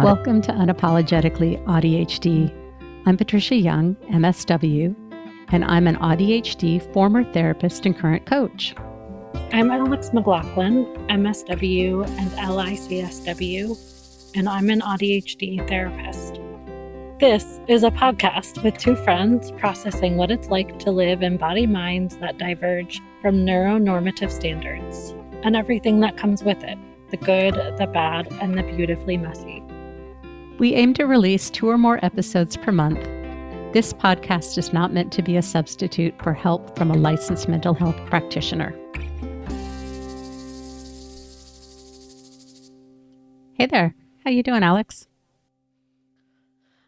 Welcome to Unapologetically ADHD. I'm Patricia Young, MSW, and I'm an ADHD former therapist and current coach. I'm Alex McLaughlin, MSW and LICSW, and I'm an ADHD therapist. This is a podcast with two friends processing what it's like to live in body minds that diverge from neuronormative standards and everything that comes with it, the good, the bad, and the beautifully messy. We aim to release 2 or more episodes per month. This podcast is not meant to be a substitute for help from a licensed mental health practitioner. Hey there. How you doing, Alex?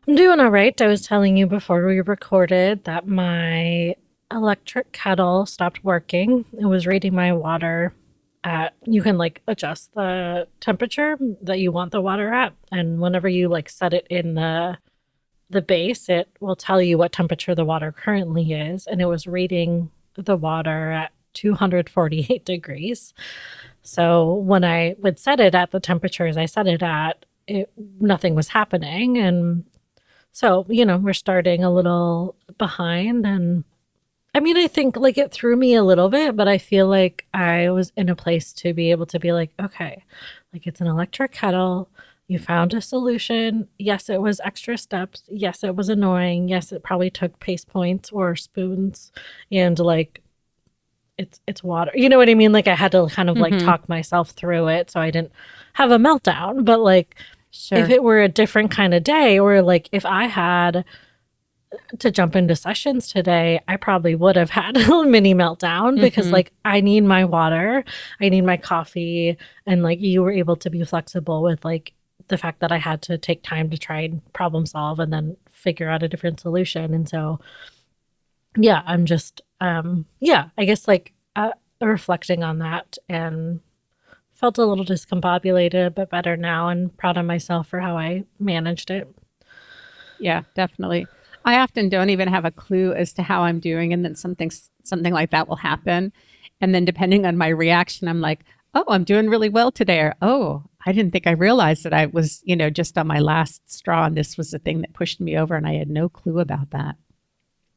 I'm doing all right. I was telling you before we recorded that my electric kettle stopped working. It was reading my water at, you can adjust the temperature that you want the water at. And whenever you set it in the base, it will tell you what temperature the water currently is. And it was reading the water at 248 degrees. So when I would set it at the temperatures I set it at, nothing was happening. And so, we're starting a little behind. And I mean, I think it threw me a little bit, but I feel like I was in a place to be able to be okay, it's an electric kettle. You found a solution. Yes, it was extra steps. Yes, it was annoying. Yes, it probably took paste points or spoons and it's water. You know what I mean? I had to kind of talk myself through it so I didn't have a meltdown. But Sure. If it were a different kind of day, or if I had to jump into sessions today, I probably would have had a mini meltdown because I need my water, I need my coffee, and you were able to be flexible with the fact that I had to take time to try and problem solve and then figure out a different solution. And so, yeah, I'm just, I guess reflecting on that and felt a little discombobulated, but better now and proud of myself for how I managed it. Yeah, definitely. I often don't even have a clue as to how I'm doing, and then something like that will happen. And then depending on my reaction, I'm like, oh, I'm doing really well today. Or, oh, I didn't think I realized that I was, just on my last straw and this was the thing that pushed me over and I had no clue about that.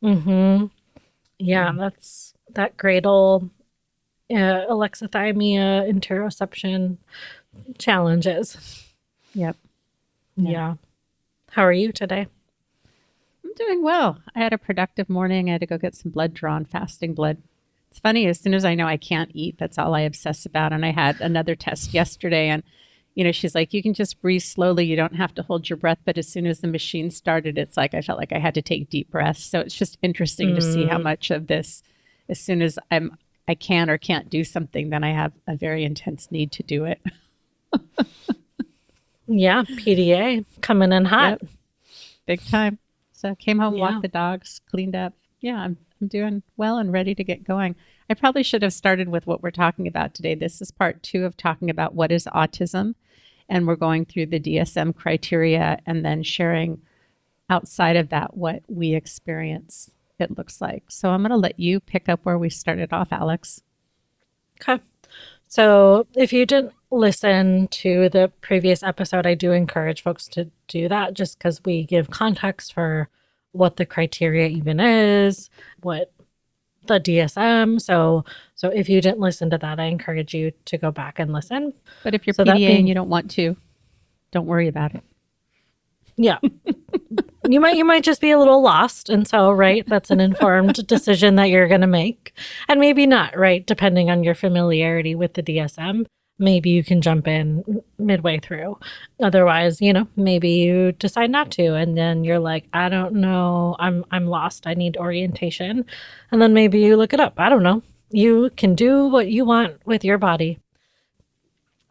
Yeah, that's that great old alexithymia, interoception challenges. Yep. Yeah. How are you today? I'm doing well. I had a productive morning. I had to go get some blood drawn, fasting blood. It's funny, as soon as I know I can't eat, that's all I obsess about. And I had another test yesterday and, she's like, you can just breathe slowly. You don't have to hold your breath. But as soon as the machine started, it's I felt like I had to take deep breaths. So it's just interesting to see how much of this, as soon as I can or can't do something, then I have a very intense need to do it. Yeah, PDA coming in hot. Yep. Big time. So I came home, walked the dogs, cleaned up. Yeah, I'm doing well and ready to get going. I probably should have started with what we're talking about today. This is part 2 of talking about what is autism. And we're going through the DSM criteria and then sharing outside of that what we experience it looks like. So I'm going to let you pick up where we started off, Alex. Okay. So if you didn't listen to the previous episode, I do encourage folks to do that just because we give context for what the criteria even is, what the DSM. So if you didn't listen to that, I encourage you to go back and listen. But if you're PDA and you don't want to, don't worry about it. Yeah. You might just be a little lost. And so, right, that's an informed decision that you're going to make. And maybe not, right? Depending on your familiarity with the DSM, maybe you can jump in midway through. Otherwise, maybe you decide not to. And then you're like, I don't know, I'm lost. I need orientation. And then maybe you look it up. I don't know. You can do what you want with your body.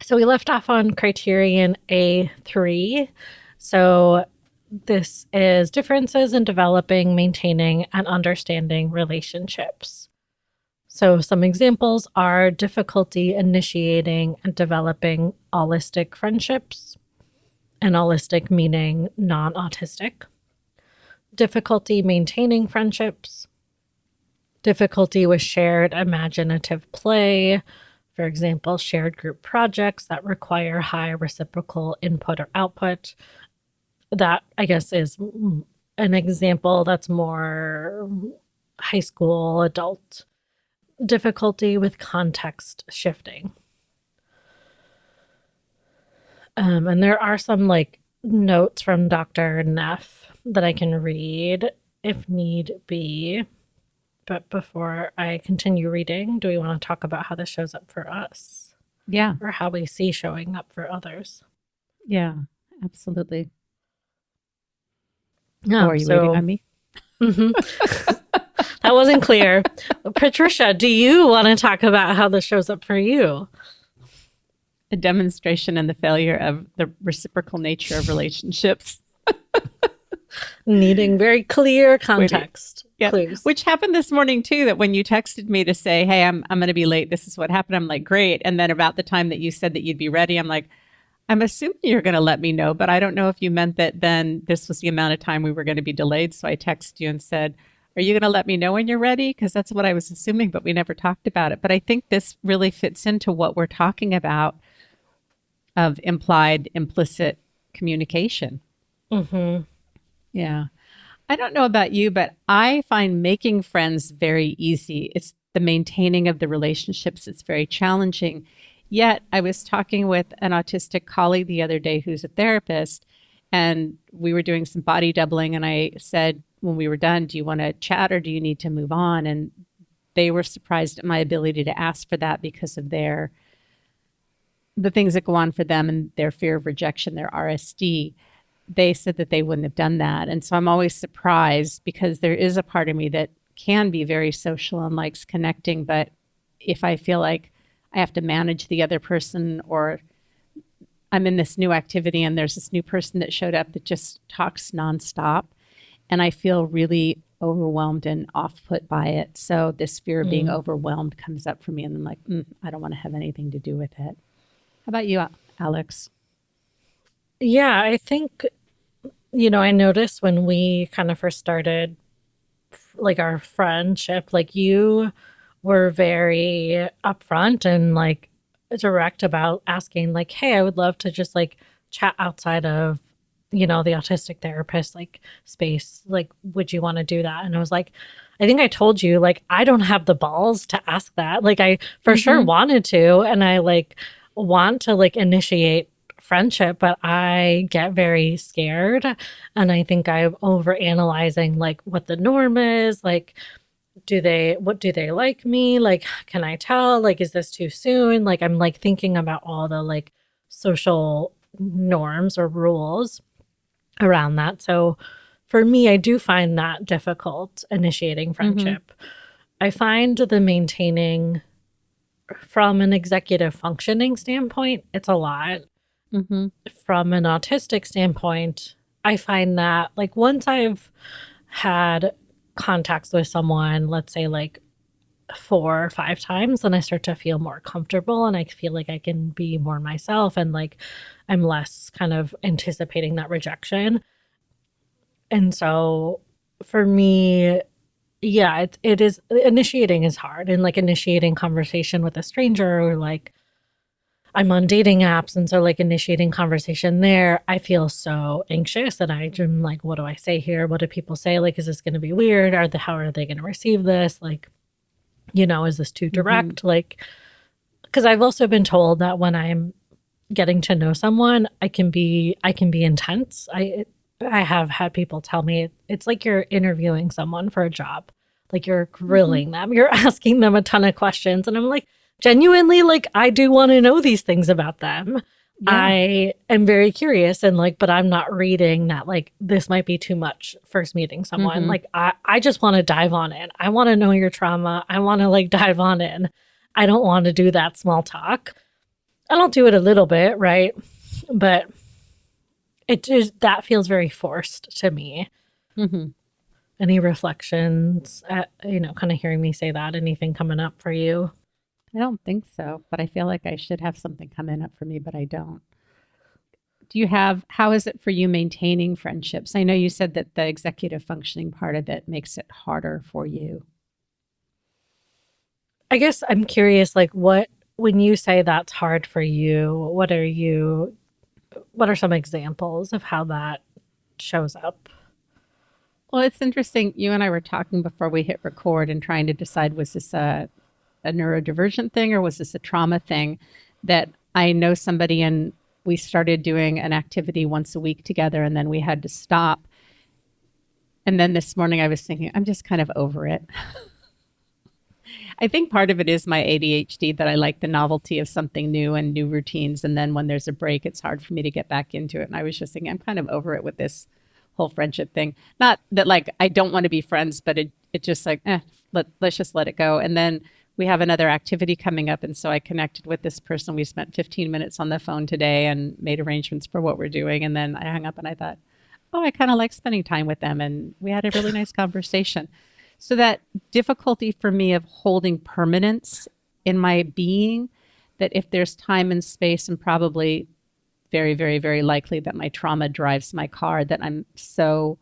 So we left off on criterion A3. So this is differences in developing, maintaining, and understanding relationships. So some examples are difficulty initiating and developing allistic friendships, and allistic meaning non-autistic. Difficulty maintaining friendships. Difficulty with shared imaginative play, For example, shared group projects that require high reciprocal input or output. That, I guess, is an example that's more high school adult. Difficulty with context shifting. And there are some like notes from Dr. Neff that I can read if need be. But before I continue reading, do we want to talk about how this shows up for us Yeah. or how we see showing up for others? Yeah, absolutely. Oh, Yeah, are you waiting so on me? mhm. That wasn't clear. Patricia, do you want to talk about how this shows up for you? A demonstration in the failure of the reciprocal nature of relationships. Needing very clear Waiting. context Yeah. clues. Which happened this morning too, that when you texted me to say, hey, I'm going to be late. This is what happened. I'm like, great. And then about the time that you said that you'd be ready, I'm like, I'm assuming you're going to let me know, but I don't know if you meant that then this was the amount of time we were going to be delayed. So I texted you and said, are you going to let me know when you're ready? Because that's what I was assuming, but we never talked about it. But I think this really fits into what we're talking about of implied, implicit communication. Mm-hmm. Yeah. I don't know about you, but I find making friends very easy. It's the maintaining of the relationships. It's very challenging. Yet I was talking with an autistic colleague the other day who's a therapist, and we were doing some body doubling. And I said, when we were done, do you want to chat or do you need to move on? And they were surprised at my ability to ask for that because of the things that go on for them and their fear of rejection, their RSD. They said that they wouldn't have done that. And so I'm always surprised because there is a part of me that can be very social and likes connecting. But if I feel like I have to manage the other person, or I'm in this new activity and there's this new person that showed up that just talks nonstop, and I feel really overwhelmed and off put by it. So this fear of being overwhelmed comes up for me. And I'm like, I don't want to have anything to do with it. How about you, Alex? Yeah, I think, I noticed when we kind of first started like our friendship, like you were very upfront and like direct about asking, like, hey, I would love to just like chat outside of, the autistic therapist like space. Like, would you want to do that? And I was like, I think I told you, like, I don't have the balls to ask that. Like, I for sure Mm-hmm. wanted to, and I like want to like initiate friendship, but I get very scared. And I think I'm over analyzing like what the norm is. Like, what do they like me? Like, can I tell? Like, is this too soon? Like, I'm like thinking about all the like social norms or rules around that. So for me, I do find that difficult initiating Mm-hmm. friendship. I find the maintaining from an executive functioning standpoint, it's a lot. Mm-hmm. From an autistic standpoint, I find that like once I've had contacts with someone, let's say like 4 or 5 times, then I start to feel more comfortable and I feel like I can be more myself and like I'm less kind of anticipating that rejection. And so for me, yeah, it is initiating is hard and like initiating conversation with a stranger or like I'm on dating apps, and so like initiating conversation there, I feel so anxious and I'm like, what do I say here? What do people say? Like, is this going to be weird? How are they going to receive this? Like, is this too Mm-hmm. direct? Like, because I've also been told that when I'm getting to know someone, I can be intense. I have had people tell me it's like you're interviewing someone for a job. Like you're Mm-hmm. grilling them. You're asking them a ton of questions and I'm like genuinely like I do want to know these things about them. Yeah. I am very curious and like but I'm not reading that like this might be too much first meeting someone. Mm-hmm. Like I just want to dive on in. I want to know your trauma. I want to like dive on in. I don't want to do that small talk. I don't do it a little bit, right? But that feels very forced to me. Mm-hmm. Any reflections at, kind of hearing me say that? Anything coming up for you? I don't think so, but I feel like I should have something coming up for me, but I don't. How is it for you maintaining friendships? I know you said that the executive functioning part of it makes it harder for you. I guess I'm curious, like, what? when you say that's hard for you, what are some examples of how that shows up? Well, it's interesting. You and I were talking before we hit record and trying to decide, was this a neurodivergent thing or was this a trauma thing? That I know somebody and we started doing an activity once a week together and then we had to stop. And then this morning I was thinking, I'm just kind of over it. I think part of it is my ADHD, that I like the novelty of something new and new routines. And then when there's a break, it's hard for me to get back into it. And I was just thinking, I'm kind of over it with this whole friendship thing. Not that like I don't want to be friends, but it just like, let's just let it go. And then we have another activity coming up. And so I connected with this person. We spent 15 minutes on the phone today and made arrangements for what we're doing. And then I hung up and I thought, oh, I kind of like spending time with them. And we had a really nice conversation. So that difficulty for me of holding permanence in my being, that if there's time and space, and probably very, very, very likely that my trauma drives my car, that I'm so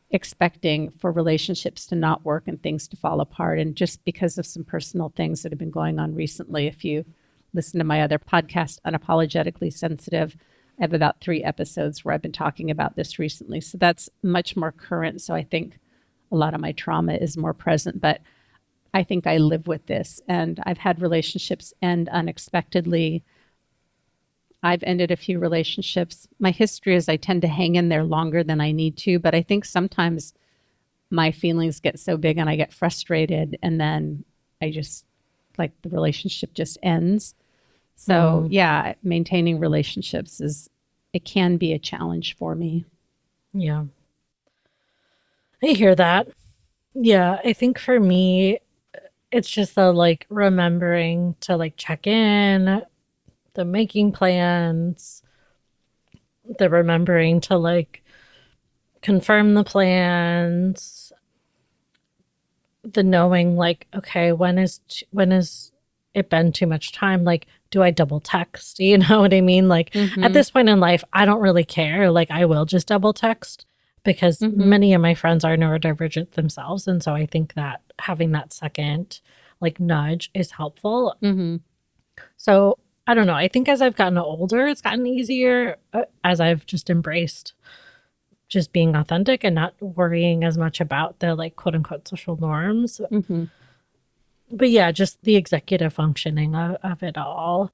expecting for relationships to not work and things to fall apart. And just because of some personal things that have been going on recently, if you listen to my other podcast, Unapologetically Sensitive, I have about 3 episodes where I've been talking about this recently. So that's much more current. So I think a lot of my trauma is more present, but I think I live with this. And I've had relationships end unexpectedly. I've ended a few relationships. My history is I tend to hang in there longer than I need to, but I think sometimes my feelings get so big and I get frustrated and then I just like the relationship just ends. So Mm, yeah, maintaining relationships it can be a challenge for me. yeah, I hear that. Yeah, I think for me, it's just the like remembering to like check in, the making plans, the remembering to like confirm the plans, the knowing like, okay, when is it been too much time? Like, do I double text? You know what I mean? Like at Mm-hmm. this point in life, I don't really care. Like I will just double text because Mm-hmm. many of my friends are neurodivergent themselves. And so I think that having that second like nudge is helpful. Mm-hmm. So I don't know. I think as I've gotten older, it's gotten easier as I've just embraced just being authentic and not worrying as much about the like quote unquote social norms. Mm-hmm. But yeah, just the executive functioning of it all.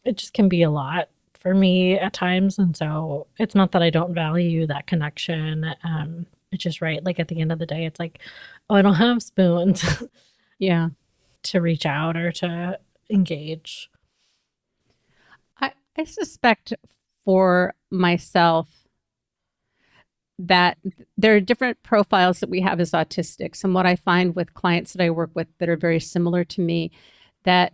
It just can be a lot for me at times. And so it's not that I don't value that connection. It's just right. Like at the end of the day, it's like, oh, I don't have spoons Yeah. to reach out or to engage. I suspect for myself that there are different profiles that we have as autistics. And what I find with clients that I work with that are very similar to me, that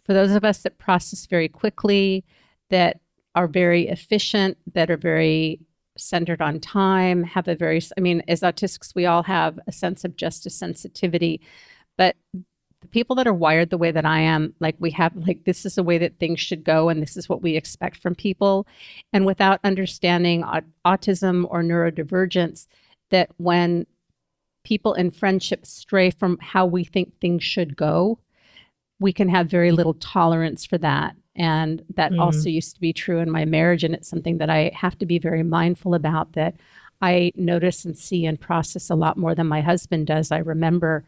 for those of us that process very quickly, that are very efficient, that are very centered on time, have a very, I mean, as autistics, we all have a sense of justice sensitivity, but the people that are wired the way that I am, like we have, like, this is the way that things should go, and this is what we expect from people. And without understanding autism or neurodivergence, that when people in friendship stray from how we think things should go, we can have very little tolerance for that. And that Mm, also used to be true in my marriage. And it's something that I have to be very mindful about, that I notice and see and process a lot more than my husband does. I remember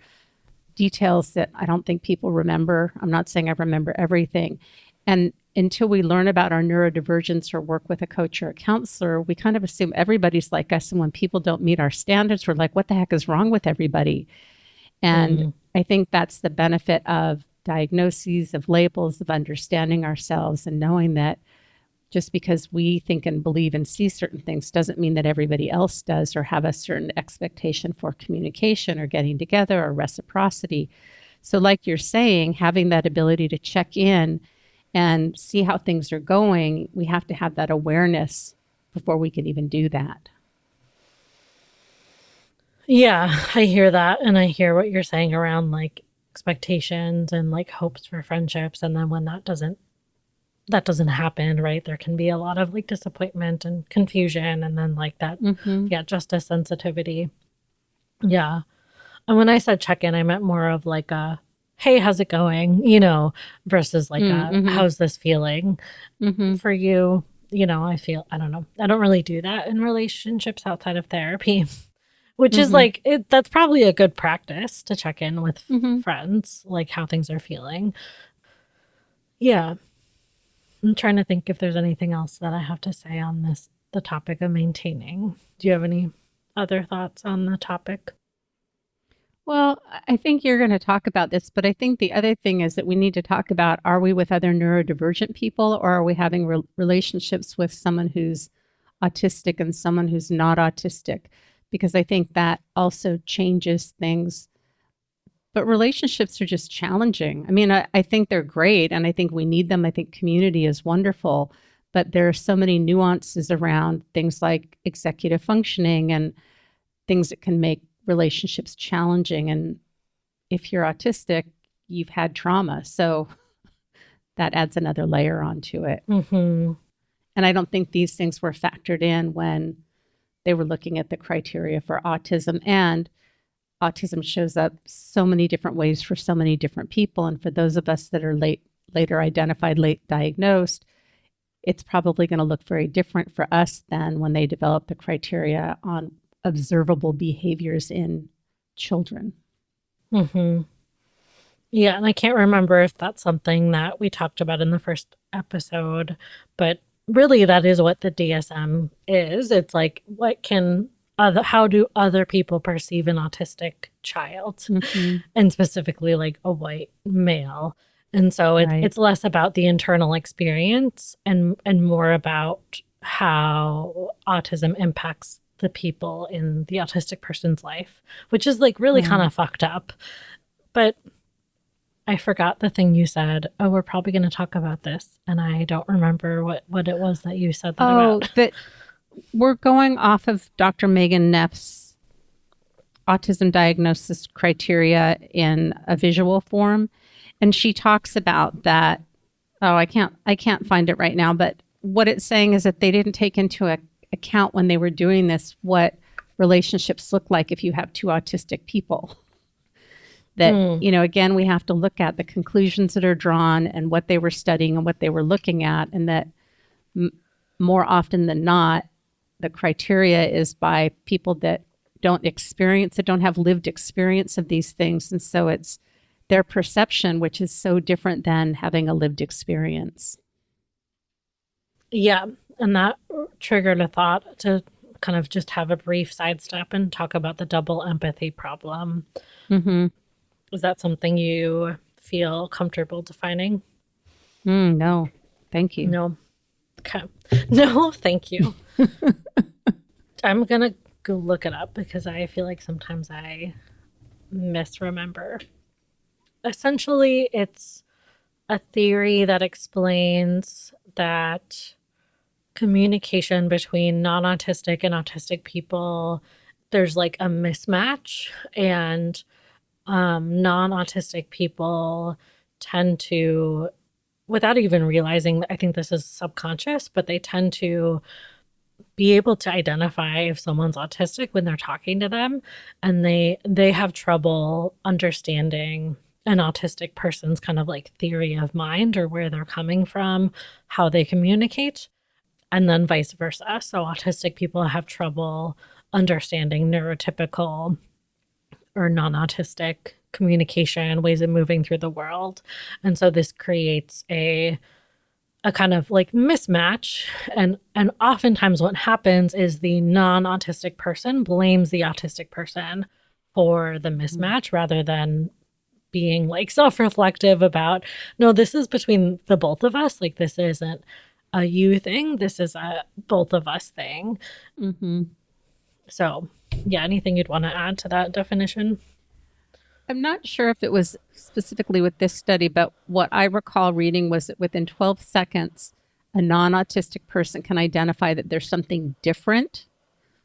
details that I don't think people remember. I'm not saying I remember everything. And until we learn about our neurodivergence or work with a coach or a counselor, we kind of assume everybody's like us. And when people don't meet our standards, we're like, what the heck is wrong with everybody? And mm, I think that's the benefit of diagnoses, of labels, of understanding ourselves and knowing that just because we think and believe and see certain things doesn't mean that everybody else does, or have a certain expectation for communication or getting together or reciprocity. So, like you're saying, having that ability to check in and see how things are going, we have to have that awareness before we can even do that. yeah, I hear that. And I hear what you're saying around like expectations and like hopes for friendships. And then when that doesn't happen, right? There can be a lot of like disappointment and confusion and then like that, Mm-hmm. yeah, justice sensitivity. Yeah. And when I said check in, I meant more of like a hey, how's it going? Versus like a, Mm-hmm. how's this feeling Mm-hmm. for you? I don't know. I don't really do that in relationships outside of therapy, which is Mm-hmm. like, that's probably a good practice to check in with Mm-hmm. friends, like how things are feeling. Yeah. I'm trying to think if there's anything else that I have to say on the topic of maintaining. Do you have any other thoughts on the topic? Well, I think you're going to talk about this, but I think the other thing is that we need to talk about, are we with other neurodivergent people, or are we having relationships with someone who's autistic and someone who's not autistic? Because I think that also changes things. But relationships are just challenging. I mean, I think they're great and I think we need them. I think community is wonderful, but there are so many nuances around things like executive functioning and things that can make relationships challenging. And if you're autistic, you've had trauma. So that adds another layer onto it. Mm-hmm. And I don't think these things were factored in when they were looking at the criteria for autism. And autism shows up so many different ways for so many different people. And for those of us that are later identified, late diagnosed, it's probably going to look very different for us than when they develop the criteria on observable behaviors in children. Mm-hmm. Yeah, and I can't remember if that's something that we talked about in the first episode, but really that is what the DSM is. It's like, how do other people perceive an autistic child, Mm-hmm. and specifically like a white male. And so Right. it's less about the internal experience and more about how autism impacts the people in the autistic person's life, which is like really kind Right. of fucked up. But I forgot the thing you said. Oh, we're probably going to talk about this. And I don't remember what it was that you said that Oh, about. that we're going off of Dr. Megan Neff's autism diagnosis criteria in a visual form. And she talks about that. Oh, I can't find it right now, but what it's saying is that they didn't take into account when they were doing this what relationships look like if you have two autistic people. That, Mm, again, we have to look at the conclusions that are drawn and what they were studying and what they were looking at, and that m- more often than not, the criteria is by people that don't have lived experience of these things. And so it's their perception, which is so different than having a lived experience. yeah. And that triggered a thought to kind of just have a brief sidestep and talk about the double empathy problem. Mm-hmm. Is that something you feel comfortable defining? No, thank you. No. Okay. No, thank you. I'm going to go look it up because I feel like sometimes I misremember. Essentially, it's a theory that explains that communication between non autistic and autistic people, there's like a mismatch, and non autistic people tend to, without even realizing, I think this is subconscious, but they tend to be able to identify if someone's autistic when they're talking to them, and they have trouble understanding an autistic person's kind of like theory of mind or where they're coming from, how they communicate, and then vice versa. So autistic people have trouble understanding neurotypical or non-autistic communication, ways of moving through the world. And so this creates a kind of like mismatch, and oftentimes what happens is the non-autistic person blames the autistic person for the Mhm. mismatch rather than being like self-reflective about, no, this is between the both of us, like this isn't a you thing, this is a both of us thing. Mm-hmm. So yeah, anything you'd want to add to that definition? I'm not sure if it was specifically with this study, but what I recall reading was that within 12 seconds, a non autistic person can identify that there's something different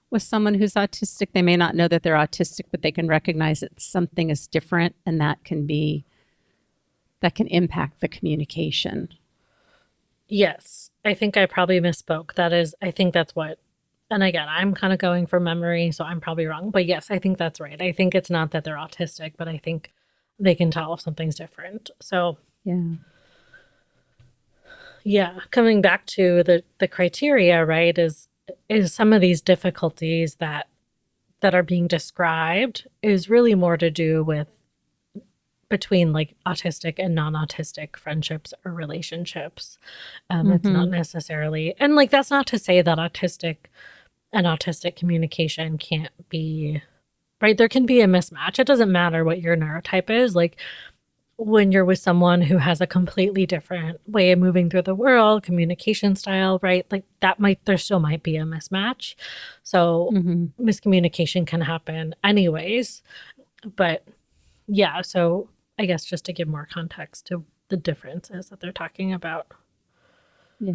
with someone who's autistic. They may not know that they're autistic, but they can recognize that something is different, and that can impact the communication. Yes, I think I probably misspoke. That is, I think that's what, and again, I'm kind of going from memory, so I'm probably wrong. But yes, I think that's right. I think it's not that they're autistic, but I think they can tell if something's different. So Yeah. yeah, coming back to the criteria, right, is some of these difficulties that are being described is really more to do with between like autistic and non-autistic friendships or relationships. It's Mm-hmm. not necessarily, and like that's not to say that autistic and autistic communication can't be right. There can be a mismatch. It doesn't matter what your neurotype is. Like when you're with someone who has a completely different way of moving through the world, communication style, right? Like that might, there still might be a mismatch. So Mm-hmm. miscommunication can happen anyways. But yeah, so I guess just to give more context to the differences that they're talking about. Yeah.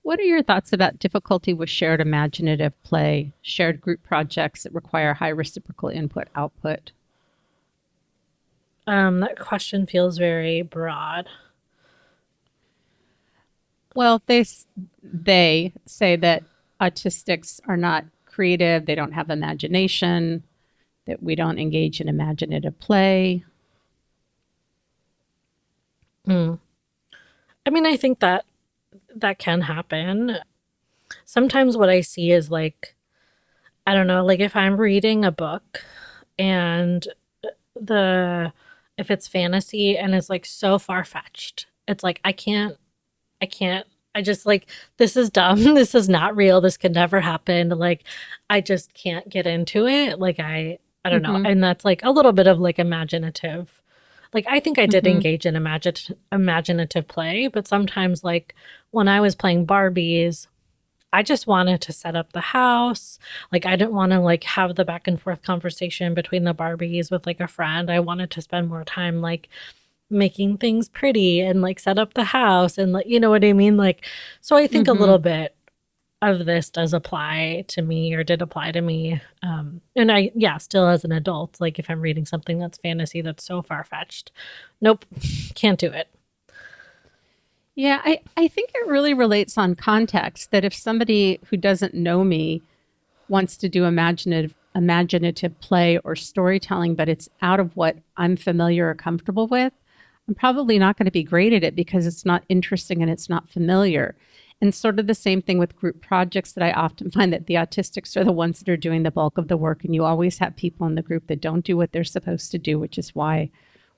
What are your thoughts about difficulty with shared imaginative play, shared group projects that require high reciprocal input output? That question feels very broad. Well, they say that autistics are not creative, they don't have imagination, that we don't engage in imaginative play. Mm. I mean, I think that that can happen. Sometimes what I see is like, I don't know, like if I'm reading a book and the if it's fantasy and it's like so far fetched, it's like I can't. I just like this is dumb. This is not real. This could never happen. Like I just can't get into it. Like I don't know. Mm-hmm. And that's like a little bit of like imaginative. Like I think I did Mm-hmm. engage in imaginative play, but sometimes like when I was playing Barbies, I just wanted to set up the house. Like I didn't want to like have the back and forth conversation between the Barbies with like a friend. I wanted to spend more time like making things pretty and like set up the house and like you know what I mean? Like so I think a Mm-hmm. little bit of this does apply to me or did apply to me. And I yeah, still as an adult, like if I'm reading something that's fantasy that's so far fetched, nope, can't do it. Yeah, I think it really relates on context that if somebody who doesn't know me wants to do imaginative play or storytelling, but it's out of what I'm familiar or comfortable with, I'm probably not going to be great at it because it's not interesting and it's not familiar. And sort of the same thing with group projects that I often find that the autistics are the ones that are doing the bulk of the work. And you always have people in the group that don't do what they're supposed to do, which is why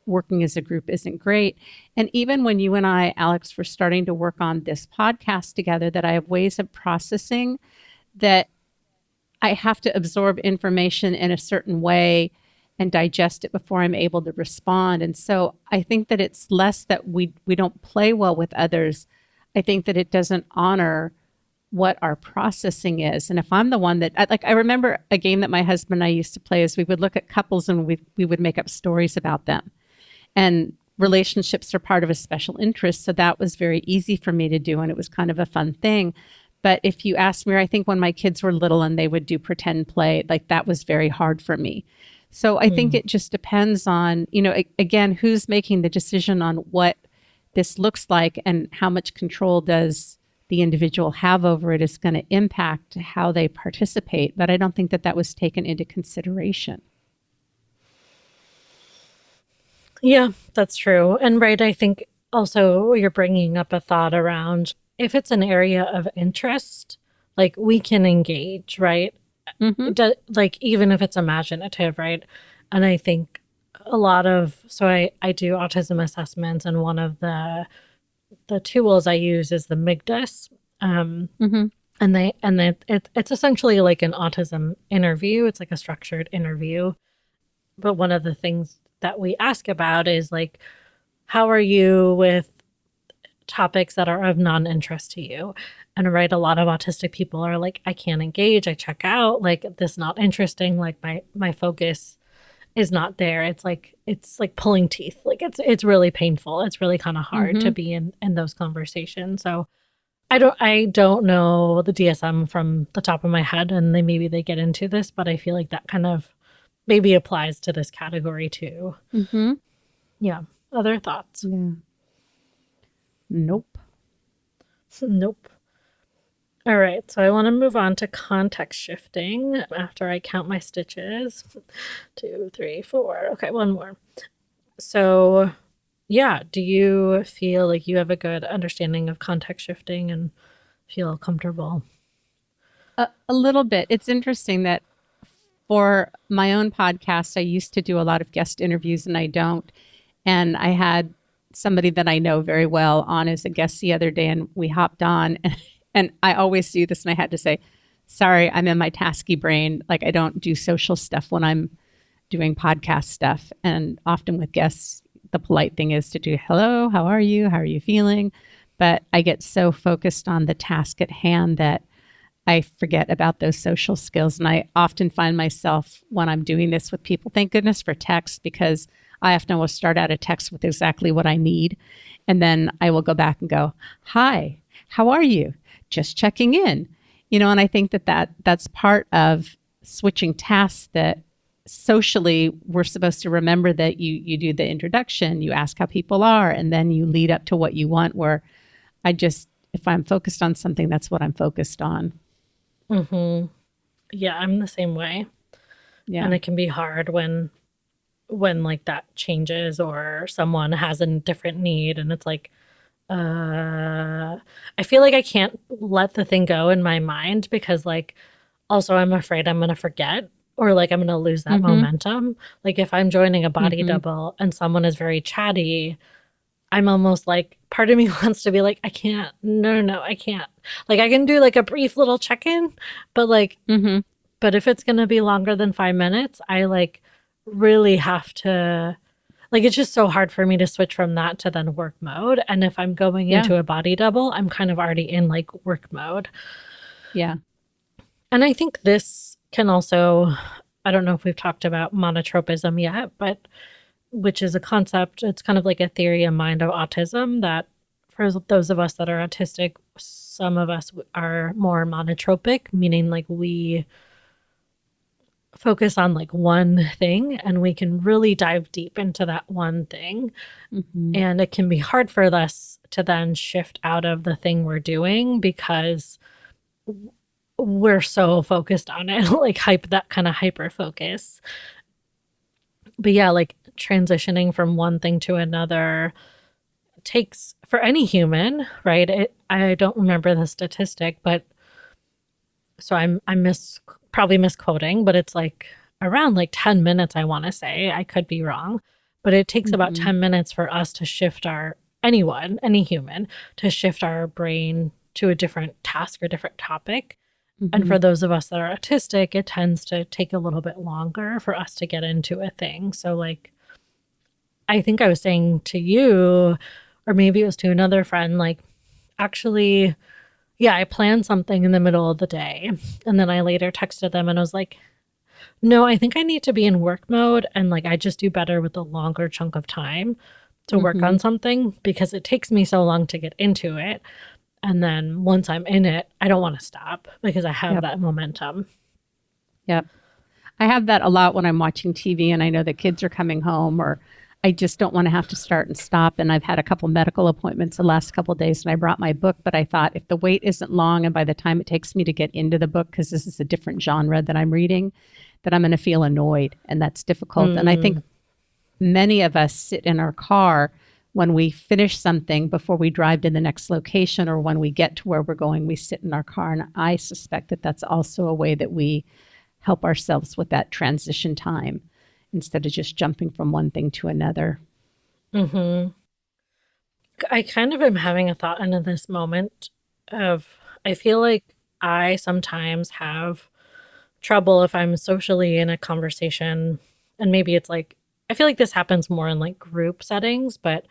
working as a group isn't great. And even when you and I, Alex, were starting to work on this podcast together, that I have ways of processing that I have to absorb information in a certain way and digest it before I'm able to respond. And so I think that it's less that we don't play well with others. I think that it doesn't honor what our processing is. And if I'm the one that I remember a game that my husband and I used to play is we would look at couples and we would make up stories about them. And relationships are part of a special interest. So that was very easy for me to do. And it was kind of a fun thing. But if you ask me, I think when my kids were little and they would do pretend play, like that was very hard for me. So I think Hmm. it just depends on, again, who's making the decision on what this looks like and how much control does the individual have over it is going to impact how they participate. But I don't think that that was taken into consideration. Yeah, that's true. And right, I think also you're bringing up a thought around if it's an area of interest, like we can engage, right? Mm-hmm. Like even if it's imaginative, right? And I think a lot of so I do autism assessments, and one of the tools I use is the MIGDAS. Um, Mm-hmm. it's essentially like an autism interview. It's like a structured interview. But one of the things that we ask about is like, how are you with topics that are of non-interest to you? And right, a lot of autistic people are like, I can't engage, I check out, like this not interesting, like my focus is not there. It's like pulling teeth. Like it's really painful. It's really kind of hard to Mm-hmm. be in those conversations. So I don't know the DSM from the top of my head, and maybe they get into this, but I feel like that kind of maybe applies to this category too. Mm-hmm. Yeah. Other thoughts? Yeah. Nope. Nope. All right, so I want to move on to context shifting after I count my stitches. Two, three, four. Okay, one more. So, yeah, do you feel like you have a good understanding of context shifting and feel comfortable? A little bit. It's interesting that for my own podcast, I used to do a lot of guest interviews and I don't. And I had somebody that I know very well on as a guest the other day, and we hopped on. And I always do this, and I had to say, sorry, I'm in my tasky brain. Like, I don't do social stuff when I'm doing podcast stuff. And often with guests, the polite thing is to do, hello, how are you? How are you feeling? But I get so focused on the task at hand that I forget about those social skills. And I often find myself when I'm doing this with people, thank goodness for text, because I often will start out a text with exactly what I need. And then I will go back and go, hi, how are you? Just checking in. And I think that's part of switching tasks, that socially we're supposed to remember that you do the introduction, you ask how people are, and then you lead up to what you want, where if I'm focused on something, that's what I'm focused on. Mm-hmm. Yeah, I'm the same way. Yeah. And it can be hard when like that changes or someone has a different need and it's like, I feel like I can't let the thing go in my mind because like also I'm afraid I'm gonna forget or like I'm gonna lose that Mm-hmm. momentum. Like if I'm joining a body Mm-hmm. double and someone is very chatty, I'm almost like part of me wants to be like, I can't, no, I can't. Like I can do like a brief little check-in, but like Mm-hmm. but if it's gonna be longer than 5 minutes, I like really have to like it's just so hard for me to switch from that to then work mode. And if I'm going Yeah. into a body double, I'm kind of already in like work mode. Yeah. And I think this can also, I don't know if we've talked about monotropism yet, but which is a concept, it's kind of like a theory of mind of autism that for those of us that are autistic, some of us are more monotropic, meaning like we focus on like one thing and we can really dive deep into that one thing. Mm-hmm. And it can be hard for us to then shift out of the thing we're doing because we're so focused on it, like that kind of hyper focus. But yeah, like transitioning from one thing to another takes for any human, right? I don't remember the statistic, but so I'm probably misquoting, but it's like around like 10 minutes, I want to say. I could be wrong, but it takes about Mm-hmm. 10 minutes for us to shift any human, to shift our brain to a different task or different topic. And Mm-hmm. for those of us that are autistic, it tends to take a little bit longer for us to get into a thing. So, like, I think I was saying to you, or maybe it was to another friend, like, actually, yeah, I planned something in the middle of the day. And then I later texted them and I was like, no, I think I need to be in work mode. And like, I just do better with a longer chunk of time to work Mm-hmm. on something because it takes me so long to get into it. And then once I'm in it, I don't want to stop because I have Yep. that momentum. Yep. I have that a lot when I'm watching TV and I know the kids are coming home, or I just don't want to have to start and stop. And I've had a couple medical appointments the last couple of days and I brought my book, but I thought if the wait isn't long and by the time it takes me to get into the book, because this is a different genre that I'm reading, that I'm going to feel annoyed, and that's difficult. And I think Mm, many of us sit in our car when we finish something before we drive to the next location, or when we get to where we're going, we sit in our car. And I suspect that that's also a way that we help ourselves with that transition time instead of just jumping from one thing to another. hmm I kind of am having a thought into this moment of I feel like I sometimes have trouble if I'm socially in a conversation, and maybe it's like, I feel like this happens more in like group settings, but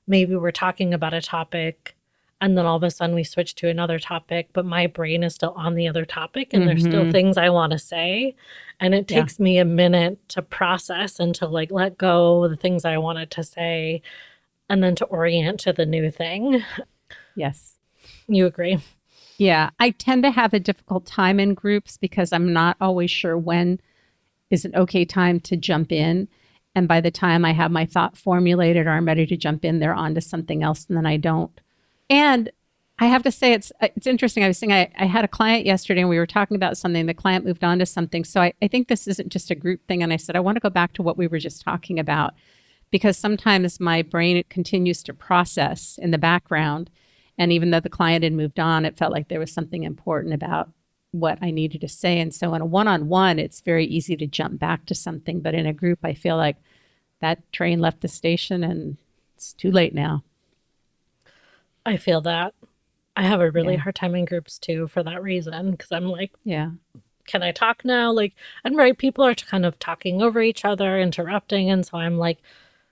maybe we're talking about a topic and then all of a sudden we switch to another topic, but my brain is still on the other topic and there's still Mm-hmm. things I want to say. And it Yeah. takes me a minute to process and to like let go the things I wanted to say and then to orient to the new thing. Yes. You agree? Yeah. I tend to have a difficult time in groups because I'm not always sure when is an okay time to jump in. And by the time I have my thought formulated or I'm ready to jump in, they're on to something else, and then I don't. And I have to say, it's interesting. I was saying I had a client yesterday and we were talking about something. The client moved on to something. So I think this isn't just a group thing. And I said, I want to go back to what we were just talking about, because sometimes my brain continues to process in the background. And even though the client had moved on, it felt like there was something important about what I needed to say. And so in a one-on-one, it's very easy to jump back to something. But in a group, I feel like that train left the station and it's too late now. I feel that. I have a really Yeah. hard time in groups too for that reason, because I'm like, Yeah. can I talk now? Like, and right, people are kind of talking over each other, interrupting. And so I'm like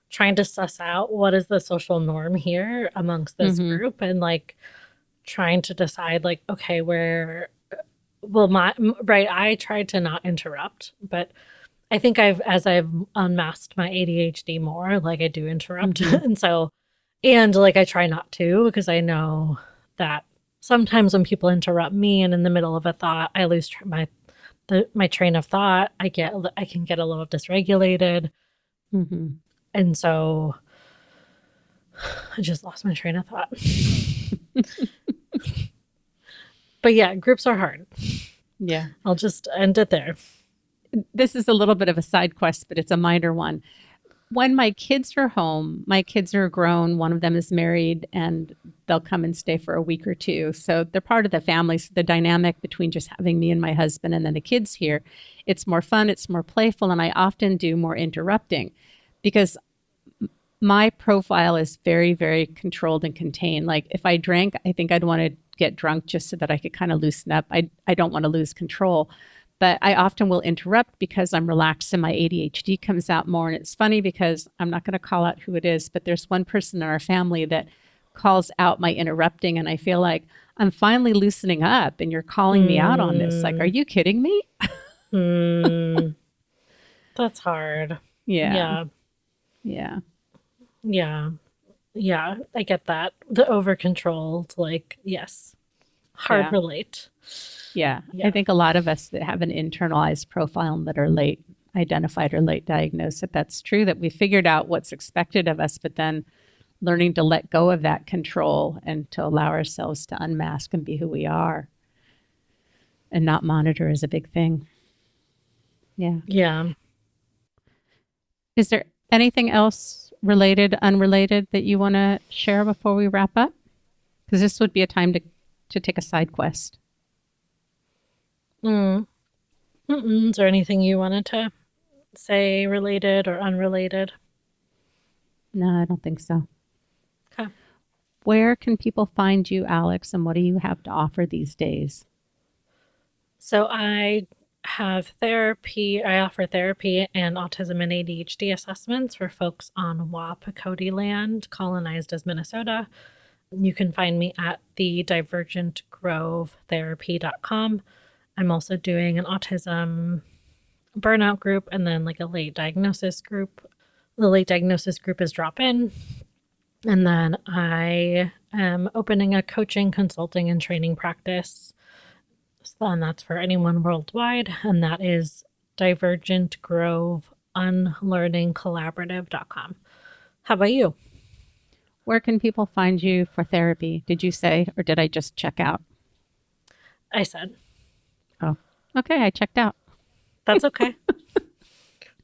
trying to suss out what is the social norm here amongst this Mm-hmm. group, and like trying to decide, like, okay, where, well, right, I tried to not interrupt, but I think as I've unmasked my ADHD more, like I do interrupt. Mm-hmm. And so, and like I try not to, because I know that sometimes when people interrupt me and in the middle of a thought, I lose my train of thought. I can get a little dysregulated. Mm-hmm. And so I just lost my train of thought. But yeah, groups are hard. Yeah. I'll just end it there. This is a little bit of a side quest, but it's a minor one. When my kids are home, my kids are grown. One of them is married and they'll come and stay for a week or two. So they're part of the family. So the dynamic between just having me and my husband and then the kids here, it's more fun, it's more playful. And I often do more interrupting because my profile is very, very controlled and contained. Like if I drank, I think I'd want to get drunk just so that I could kind of loosen up. I don't want to lose control. But I often will interrupt because I'm relaxed and my ADHD comes out more. And it's funny because I'm not going to call out who it is, but there's one person in our family that calls out my interrupting. And I feel like I'm finally loosening up and you're calling me out on this. Like, are you kidding me? That's hard. Yeah. Yeah. Yeah. Yeah. Yeah. I get that. The over controlled, like, yes. Hard Yeah. relate. Yeah. Yeah. I think a lot of us that have an internalized profile and that are late identified or late diagnosed, that's true, that we figured out what's expected of us, but then learning to let go of that control and to allow ourselves to unmask and be who we are and not monitor is a big thing. Yeah. Yeah. Is there anything else related, unrelated that you want to share before we wrap up? Because this would be a time to take a side quest. Is there anything you wanted to say related or unrelated? No, I don't think so. Okay. Where can people find you, Alex, and what do you have to offer these days? So I have therapy. I offer therapy and autism and ADHD assessments for folks on Wapakoti land, colonized as Minnesota. You can find me at thedivergentgrovetherapy.com. I'm also doing an autism burnout group and then like a late diagnosis group. The late diagnosis group is drop in. And then I am opening a coaching, consulting, and training practice. And that's for anyone worldwide. And that is divergentgroveunlearningcollaborative.com. How about you? Where can people find you for therapy? Did you say, or did I just check out? I said. Oh, okay. I checked out. That's okay.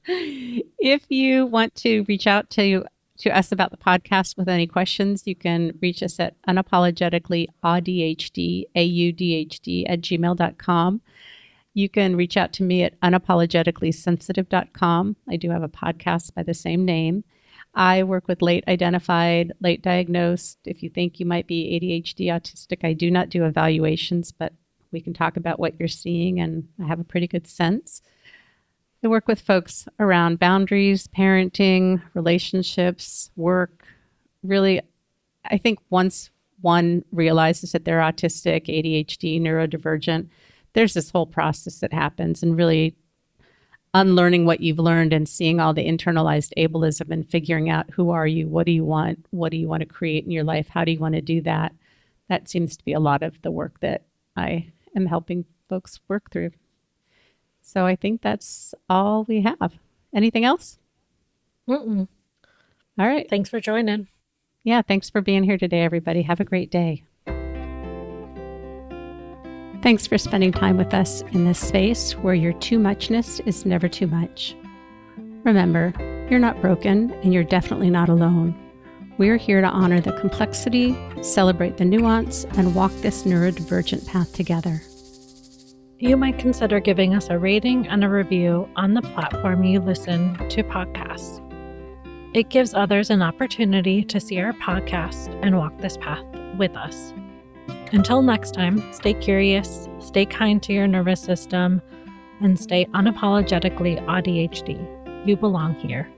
If you want to reach out to us about the podcast with any questions, you can reach us at unapologeticallyaudhd@gmail.com. You can reach out to me at unapologeticallysensitive.com. I do have a podcast by the same name. I work with late identified, late diagnosed. If you think you might be ADHD, autistic, I do not do evaluations, but we can talk about what you're seeing, and I have a pretty good sense. I work with folks around boundaries, parenting, relationships, work. Really, I think once one realizes that they're autistic, ADHD, neurodivergent, there's this whole process that happens, and really unlearning what you've learned and seeing all the internalized ableism and figuring out who are you, what do you want to create in your life, how do you want to do that. That seems to be a lot of the work that I am helping folks work through. So I think that's all we have. Anything else? Mm-mm. All right. Thanks for joining. Yeah, thanks for being here today, everybody. Have a great day. Thanks for spending time with us in this space where your too muchness is never too much. Remember, You're not broken, and you're definitely not alone. We're here to honor the complexity, celebrate the nuance, and walk this neurodivergent path together. You might consider giving us a rating and a review on the platform you listen to podcasts. It gives others an opportunity to see our podcast and walk this path with us. Until next time, stay curious, stay kind to your nervous system, and stay unapologetically ADHD. You belong here.